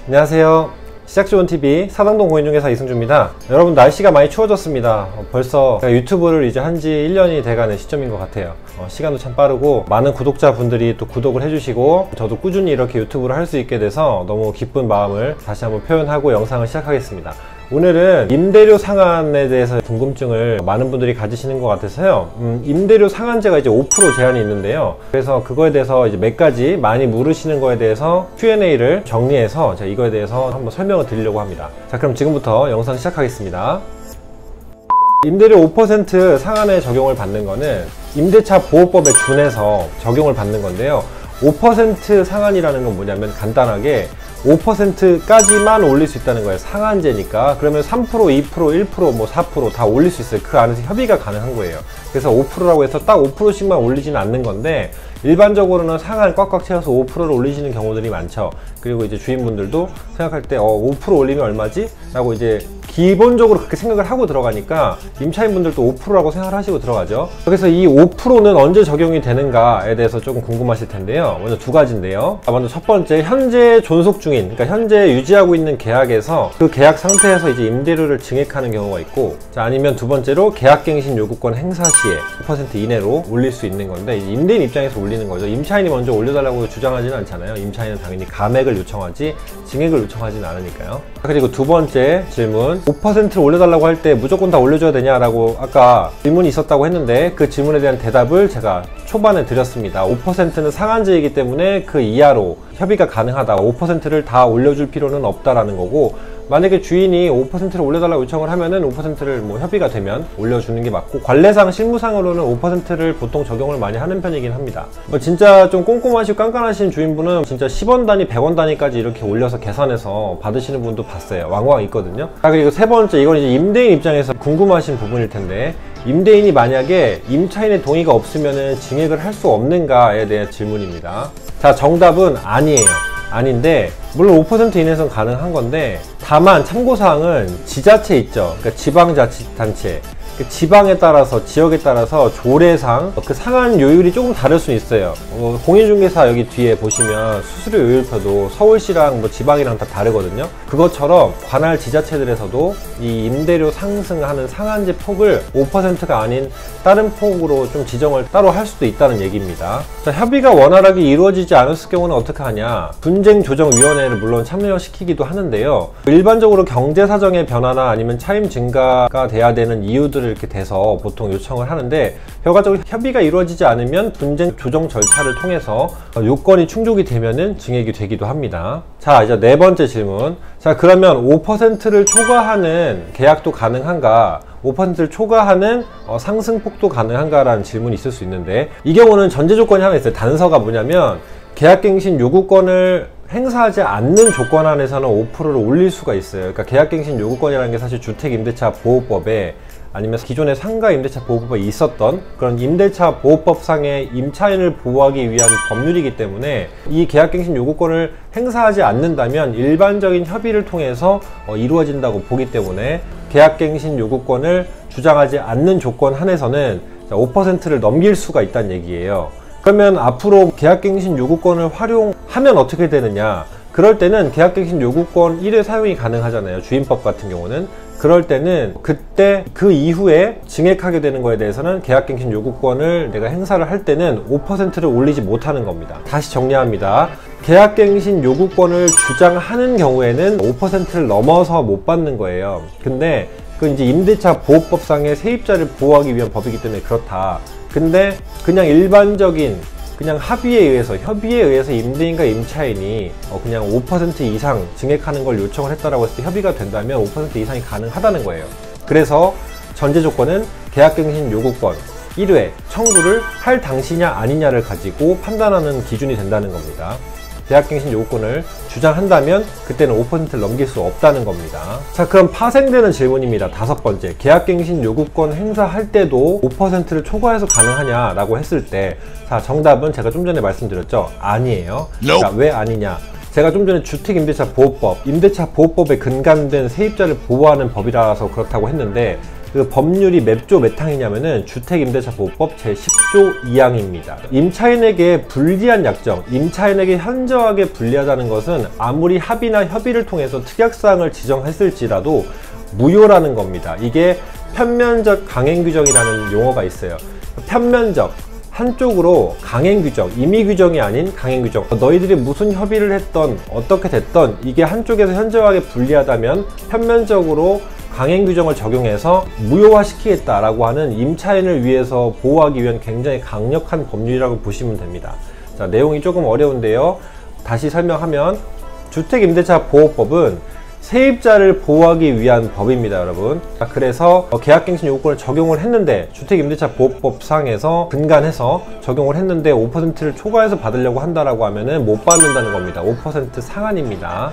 안녕하세요. 시작좋은TV 사당동 공인중개사 이승주입니다. 여러분, 날씨가 많이 추워졌습니다. 벌써 유튜브를 이제 한지 1년이 돼가는 시점인 것 같아요. 시간도 참 빠르고 많은 구독자분들이 또 구독을 해주시고 저도 꾸준히 이렇게 유튜브를 할 수 있게 돼서 너무 기쁜 마음을 다시 한번 표현하고 영상을 시작하겠습니다. 오늘은 임대료 상한에 대해서 궁금증을 많은 분들이 가지시는 것 같아서요. 임대료 상한제가 이제 5% 제한이 있는데요. 그래서 그거에 대해서 이제 몇 가지 많이 물으시는 거에 대해서 Q&A를 정리해서 제가 이거에 대해서 한번 설명을 드리려고 합니다. 자, 그럼 지금부터 영상 시작하겠습니다. 임대료 5% 상한에 적용을 받는 거는 임대차 보호법에 준해서 적용을 받는 건데요. 5% 상한이라는 건 뭐냐면 간단하게 5%까지만 올릴 수 있다는 거예요. 상한제니까. 그러면 3%, 2%, 1%, 뭐 4% 다 올릴 수 있어요. 그 안에서 협의가 가능한 거예요. 그래서 5%라고 해서 딱 5%씩만 올리지는 않는 건데, 일반적으로는 상한 꽉꽉 채워서 5%를 올리시는 경우들이 많죠. 그리고 이제 주인분들도 생각할 때 5% 올리면 얼마지? 라고 이제 기본적으로 그렇게 생각을 하고 들어가니까 임차인분들도 5%라고 생각을 하시고 들어가죠. 그래서 이 5%는 언제 적용이 되는가에 대해서 조금 궁금하실 텐데요. 먼저 두 가지인데요. 먼저 첫 번째, 현재 존속 중인, 그러니까 현재 유지하고 있는 계약에서 그 계약 상태에서 이제 임대료를 증액하는 경우가 있고, 자, 아니면 두 번째로 계약갱신 요구권 행사 시에 5% 이내로 올릴 수 있는 건데, 이제 임대인 입장에서 올리는 거죠. 임차인이 먼저 올려달라고 주장하지는 않잖아요. 임차인은 당연히 감액을 요청하지 증액을 요청하지는 않으니까요. 그리고 두 번째 질문, 5%를 올려달라고 할 때 무조건 다 올려줘야 되냐라고 아까 질문이 있었다고 했는데, 그 질문에 대한 대답을 제가 초반에 드렸습니다. 5%는 상한제이기 때문에 그 이하로 협의가 가능하다. 5%를 다 올려줄 필요는 없다라는 거고, 만약에 주인이 5%를 올려달라고 요청을 하면은 5%를 뭐 협의가 되면 올려주는 게 맞고, 관례상 실무상으로는 5%를 보통 적용을 많이 하는 편이긴 합니다. 진짜 좀 꼼꼼하시고 깐깐하신 주인분은 진짜 10원 단위, 100원 단위까지 이렇게 올려서 계산해서 받으시는 분도 봤어요. 왕왕 있거든요. 그리고 세 번째, 이건 이제 임대인 입장에서 궁금하신 부분일 텐데, 임대인이 만약에 임차인의 동의가 없으면은 증액을 할 수 없는가에 대한 질문입니다. 자, 정답은 아니에요. 아닌데, 물론 5% 이내에서는 가능한 건데, 다만 참고사항은 지자체 있죠. 그러니까 지방자치단체, 그 지방에 따라서, 지역에 따라서 조례상 그 상한 요율이 조금 다를 수 있어요. 공인중개사 여기 뒤에 보시면 수수료 요율표도 서울시랑 뭐 지방이랑 다 다르거든요. 그것처럼 관할 지자체들에서도 이 임대료 상승하는 상한제 폭을 5%가 아닌 다른 폭으로 좀 지정을 따로 할 수도 있다는 얘기입니다. 자, 협의가 원활하게 이루어지지 않았을 경우는 어떻게 하냐? 분쟁조정위원회를 물론 참여시키기도 하는데요. 일반적으로 경제사정의 변화나 아니면 차임 증가가 돼야 되는 이유들을 이렇게 돼서 보통 요청을 하는데, 결과적으로 협의가 이루어지지 않으면 분쟁 조정 절차를 통해서 요건이 충족이 되면은 증액이 되기도 합니다. 자, 이제 네 번째 질문. 자, 그러면 5%를 초과하는 계약도 가능한가? 5%를 초과하는 상승폭도 가능한가라는 질문이 있을 수 있는데, 이 경우는 전제 조건이 하나 있어요. 단서가 뭐냐면, 계약갱신 요구권을 행사하지 않는 조건 안에서는 5%를 올릴 수가 있어요. 그러니까 계약갱신 요구권이라는 게 사실 주택임대차 보호법에, 아니면 기존의 상가 임대차 보호법에 있었던 그런 임대차 보호법상의 임차인을 보호하기 위한 법률이기 때문에, 이 계약갱신 요구권을 행사하지 않는다면 일반적인 협의를 통해서 이루어진다고 보기 때문에, 계약갱신 요구권을 주장하지 않는 조건 한에서는 5%를 넘길 수가 있다는 얘기예요. 그러면 앞으로 계약갱신 요구권을 활용하면 어떻게 되느냐? 그럴 때는 계약갱신 요구권 1회 사용이 가능하잖아요. 주임법 같은 경우는. 그럴 때는 그때 그 이후에 증액하게 되는 거에 대해서는 계약갱신 요구권을 내가 행사를 할 때는 5%를 올리지 못하는 겁니다. 다시 정리합니다. 계약갱신 요구권을 주장하는 경우에는 5%를 넘어서 못 받는 거예요. 근데 그 이제 임대차 보호법상의 세입자를 보호하기 위한 법이기 때문에 그렇다. 근데 그냥 일반적인 그냥 합의에 의해서, 협의에 의해서 임대인과 임차인이 그냥 5% 이상 증액하는 걸 요청을 했다라고 했을 때 협의가 된다면 5% 이상이 가능하다는 거예요. 그래서 전제 조건은 계약갱신 요구권 1회 청구를 할 당시냐 아니냐를 가지고 판단하는 기준이 된다는 겁니다. 계약갱신 요구권을 주장한다면 그때는 5%를 넘길 수 없다는 겁니다. 자, 그럼 파생되는 질문입니다. 다섯 번째, 계약갱신 요구권 행사할 때도 5%를 초과해서 가능하냐라고 했을 때, 자, 정답은 제가 좀 전에 말씀드렸죠. 아니에요. 자, 왜 아니냐? 제가 좀 전에 주택임대차 보호법, 임대차 보호법에 근간된 세입자를 보호하는 법이라서 그렇다고 했는데, 그 법률이 몇 조 몇 항이냐면은 주택임대차보호법 제10조 2항입니다. 임차인에게 불리한 약정, 임차인에게 현저하게 불리하다는 것은 아무리 합의나 협의를 통해서 특약사항을 지정했을지라도 무효라는 겁니다. 이게 편면적 강행규정이라는 용어가 있어요. 편면적, 한쪽으로 강행규정, 임의규정이 아닌 강행규정. 너희들이 무슨 협의를 했던 어떻게 됐던 이게 한쪽에서 현저하게 불리하다면 편면적으로 강행규정을 적용해서 무효화시키겠다라고 하는 임차인을 위해서 보호하기 위한 굉장히 강력한 법률이라고 보시면 됩니다. 자, 내용이 조금 어려운데요. 다시 설명하면 주택임대차보호법은 세입자를 보호하기 위한 법입니다, 여러분. 그래서 계약갱신 요구권을 적용을 했는데 주택임대차보호법상에서 근간해서 적용을 했는데 5%를 초과해서 받으려고 한다라고 하면은 못 받는다는 겁니다. 5% 상한입니다.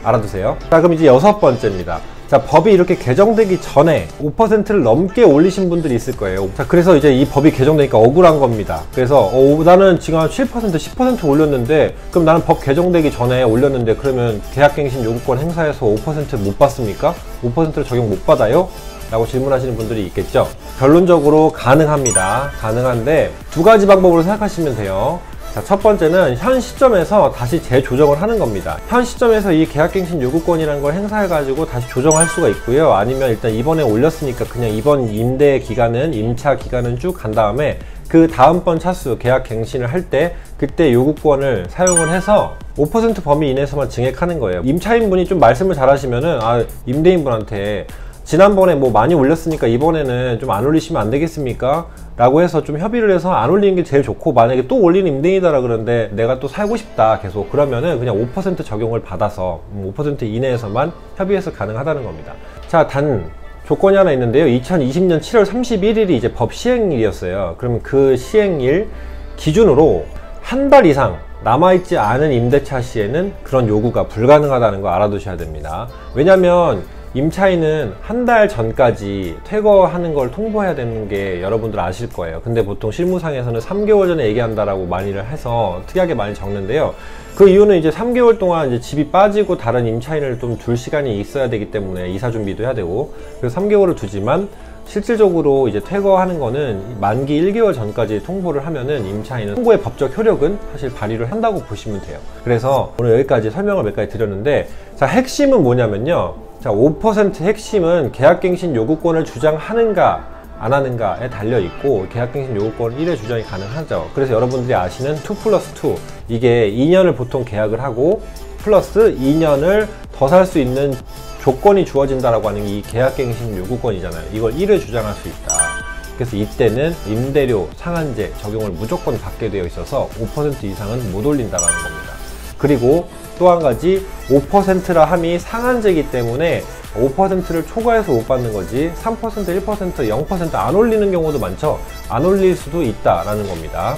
알아두세요. 자, 그럼 이제 6번째입니다. 자, 법이 이렇게 개정되기 전에 5%를 넘게 올리신 분들이 있을 거예요. 자, 그래서 이제 이 법이 개정되니까 억울한 겁니다. 그래서 나는 지금 한 7%, 10% 올렸는데 그럼 나는 법 개정되기 전에 올렸는데 그러면 계약갱신 요구권 행사에서 5% 못 받습니까? 5%를 적용 못 받아요? 라고 질문하시는 분들이 있겠죠. 결론적으로 가능합니다. 가능한데 두 가지 방법으로 생각하시면 돼요. 자, 첫 번째는 현 시점에서 다시 재조정을 하는 겁니다. 현 시점에서 이 계약갱신 요구권이라는 걸 행사해가지고 다시 조정할 수가 있고요. 아니면 일단 이번에 올렸으니까 그냥 이번 임대 기간은, 임차 기간은 쭉 간 다음에 그 다음번 차수 계약갱신을 할 때 그때 요구권을 사용을 해서 5% 범위 이내에서만 증액하는 거예요. 임차인분이 좀 말씀을 잘 하시면은 임대인분한테 지난번에 뭐 많이 올렸으니까 이번에는 좀 안 올리시면 안 되겠습니까? 라고 해서 좀 협의를 해서 안 올리는 게 제일 좋고, 만약에 또 올리는 임대인이다라 그러는데 내가 또 살고 싶다 계속 그러면은 그냥 5% 적용을 받아서 5% 이내에서만 협의해서 가능하다는 겁니다. 자, 단 조건이 하나 있는데요. 2020년 7월 31일이 이제 법 시행일이었어요. 그러면 그 시행일 기준으로 한 달 이상 남아있지 않은 임대차 시에는 그런 요구가 불가능하다는 거 알아두셔야 됩니다. 왜냐면 임차인은 한 달 전까지 퇴거하는 걸 통보해야 되는 게 여러분들 아실 거예요. 근데 보통 실무상에서는 3개월 전에 얘기한다라고 많이를 해서 특이하게 많이 적는데요. 그 이유는 이제 3개월 동안 이제 집이 빠지고 다른 임차인을 좀 둘 시간이 있어야 되기 때문에 이사 준비도 해야 되고, 그래서 3개월을 두지만 실질적으로 이제 퇴거하는 거는 만기 1개월 전까지 통보를 하면은 임차인은 통보의 법적 효력은 사실 발휘를 한다고 보시면 돼요. 그래서 오늘 여기까지 설명을 몇 가지 드렸는데, 자, 핵심은 뭐냐면요. 자, 5% 핵심은 계약갱신 요구권을 주장하는가 안 하는가에 달려있고, 계약갱신 요구권 1회 주장이 가능하죠. 그래서 여러분들이 아시는 2+2, 이게 2년을 보통 계약을 하고 플러스 2년을 더 살 수 있는 조건이 주어진다라고 하는 이 계약갱신 요구권이잖아요. 이걸 1회 주장할 수 있다. 그래서 이때는 임대료 상한제 적용을 무조건 받게 되어 있어서 5% 이상은 못 올린다라는 겁니다. 그리고 또 한 가지, 5%라 함이 상한제이기 때문에 5%를 초과해서 못 받는 거지 3%, 1%, 0% 안 올리는 경우도 많죠. 안 올릴 수도 있다라는 겁니다.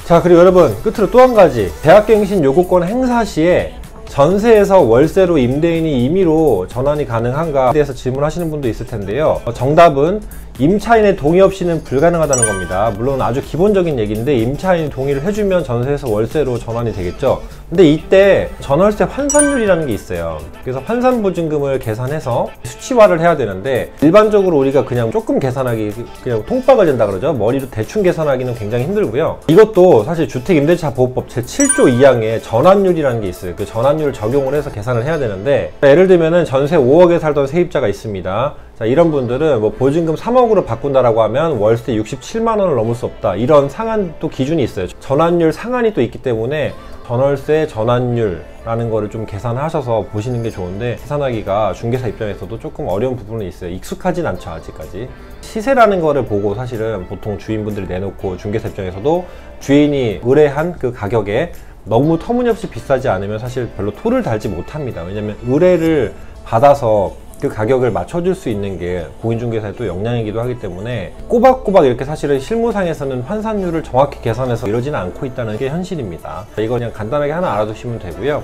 자, 그리고 여러분 끝으로 또 한 가지, 계약갱신 요구권 행사 시에 전세에서 월세로 임대인이 임의로 전환이 가능한가에 대해서 질문하시는 분도 있을 텐데요. 정답은 임차인의 동의 없이는 불가능하다는 겁니다. 물론 아주 기본적인 얘기인데 임차인이 동의를 해주면 전세에서 월세로 전환이 되겠죠. 근데 이때 전월세 환산율이라는 게 있어요. 그래서 환산보증금을 계산해서 수치화를 해야 되는데, 일반적으로 우리가 그냥 조금 계산하기, 그냥 통박을 댄다 그러죠. 머리로 대충 계산하기는 굉장히 힘들고요. 이것도 사실 주택임대차보호법 제7조 2항에 전환율이라는 게 있어요. 그 전환율을 적용을 해서 계산을 해야 되는데, 예를 들면은 전세 5억에 살던 세입자가 있습니다. 자, 이런 분들은 뭐 보증금 3억으로 바꾼다라고 하면 월세 67만 원을 넘을 수 없다, 이런 상한 또 기준이 있어요. 전환율 상한이 또 있기 때문에 전월세 전환율라는 거를 좀 계산하셔서 보시는 게 좋은데, 계산하기가 중개사 입장에서도 조금 어려운 부분은 있어요. 익숙하진 않죠, 아직까지. 시세라는 거를 보고 사실은 보통 주인분들이 내놓고, 중개사 입장에서도 주인이 의뢰한 그 가격에 너무 터무니없이 비싸지 않으면 사실 별로 토를 달지 못합니다. 왜냐면 의뢰를 받아서 그 가격을 맞춰줄 수 있는 게 공인중개사의 또 역량이기도 하기 때문에 꼬박꼬박 이렇게 사실은 실무상에서는 환산율을 정확히 계산해서 이러지는 않고 있다는 게 현실입니다. 이거 그냥 간단하게 하나 알아두시면 되고요.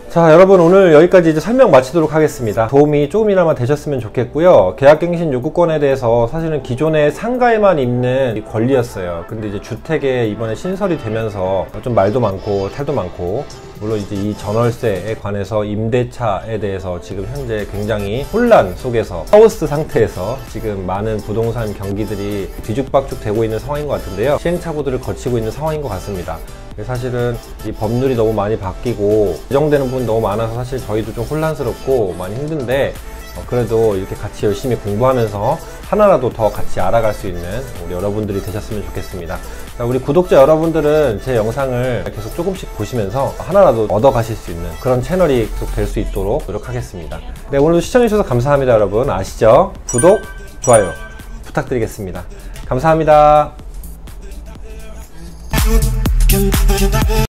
자, 여러분 오늘 여기까지 이제 설명 마치도록 하겠습니다. 도움이 조금이나마 되셨으면 좋겠고요. 계약갱신 요구권에 대해서 사실은 기존에 상가에만 있는 권리였어요. 근데 이제 주택에 이번에 신설이 되면서 좀 말도 많고 탈도 많고 물론 이제 이 전월세에 관해서 임대차에 대해서 지금 현재 굉장히 혼란 속에서 하우스 상태에서 지금 많은 부동산 경기들이 뒤죽박죽 되고 있는 상황인 것 같은데요. 시행착오들을 거치고 있는 상황인 것 같습니다. 사실은 이 법률이 너무 많이 바뀌고 개정되는 부분이 너무 많아서 사실 저희도 좀 혼란스럽고 많이 힘든데 그래도 이렇게 같이 열심히 공부하면서 하나라도 더 같이 알아갈 수 있는 우리 여러분들이 되셨으면 좋겠습니다. 우리 구독자 여러분들은 제 영상을 계속 조금씩 보시면서 하나라도 얻어 가실 수 있는 그런 채널이 계속 될 수 있도록 노력하겠습니다. 네, 오늘도 시청해주셔서 감사합니다. 여러분 아시죠? 구독, 좋아요 부탁드리겠습니다. 감사합니다.